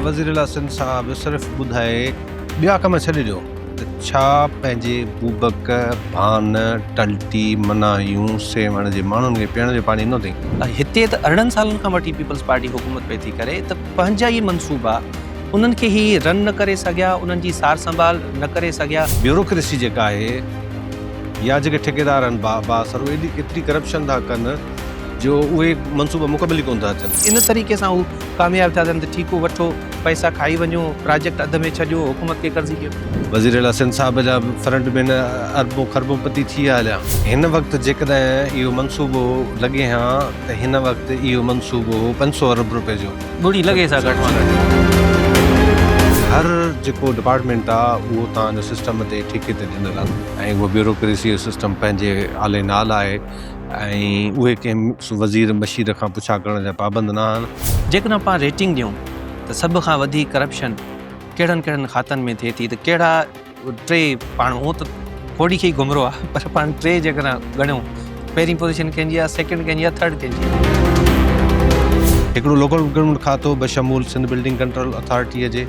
वज़ीर सिंध साहब सिर्फ़ु ॿुधाए ॿिया कम छॾे ॾियो त छा पंहिंजे बूबक भान टल्टी मनायूं सेवण जे माण्हुनि खे पीअण जो पाणी न अथई। हिते त 18 सालनि खां वठी पीपल्स पार्टी हुकूमत पई थी करे त पंहिंजा ई मनसूबा उन्हनि खे ही रन न करे सघिया, उन्हनि जी सार संभाल न करे सघिया। ब्यूरोक्रेसी जेका आहे या जेके ठेकेदार आहिनि बासर उहे एतिरी करप्शन था कनि जो उहे मनसूबा मुकमिल ई कोन था अचनि। इन तरीक़े सां हू कामयाबु था थियनि त ठीकु वठो पैसा खाई वञो, प्रोजेक्ट अध में छॾियो, हुकूमत खे कर्ज़ी कयो। वज़ीर सिंध साहब जा फ्रंट में अरबों खरबों पती थी विया हलिया। हिन वक़्तु जेकॾहिं इहो मनसूबो लॻे हा त हिन वक़्तु इहो मनसूबो 500 अरब रुपए जो ॿुड़ी लॻे सां घटि में घटि। हर जेको डिपार्टमेंट आहे उहो तव्हांजो सिस्टम ते ठेके ते ॾिनल आहे ऐं उहो ब्यूरोक्रेसी जो सिस्टम पंहिंजे आले नाल आहे ऐं उहे कंहिं वज़ीर मशीर खां पुछा करण जा पाबंद न आहिनि। जेकॾहिं पाण रेटिंग ॾियूं त सभ खां वधीक करप्शन कहिड़नि खातनि में थिए थी त कहिड़ा टे पाण उहो त खोड़ी खे ई घुमरो आहे पर पाण टे जेकॾहिं ॻणियूं पहिरीं पोजीशन कंहिंजी आहे, सेकेंड कंहिंजी आहे, थर्ड कंहिंजी आहे। हिकिड़ो लोकल गवर्नमेंट खातो बशमूल सिंध बिल्डिंग कंट्रोल अथॉरिटीअ जे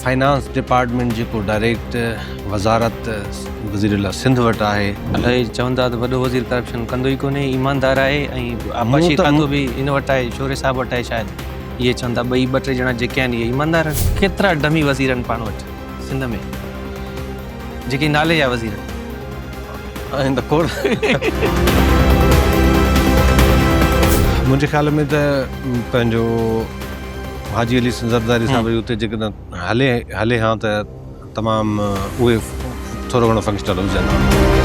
फाइनेंस डिपार्टमेंट जेको डायरेक्ट वज़ारत वज़ीर सिंध वटि आहे। अलाए चवंदा त वॾो वज़ीर करप्शन कंदो ई कोन्हे, ईमानदार आहे ऐं आबाशी खातो बि इन वटि आहे, शोरे साहब वटि आहे शायदि। इहे चवंदा ॿई ॿ टे ॼणा जेके आहिनि इहे ईमानदार आहिनि। केतिरा डमी वज़ीर आहिनि पाण वटि सिंध में जेके नाले जा वज़ीर आहिनि त खोड़। मुंहिंजे ख़्याल में त पंहिंजो हाजी अली ज़रदारी साहब उते जेकॾहिं हले हा त तमामु उहे थोरो घणो फंक्शनल हुजनि।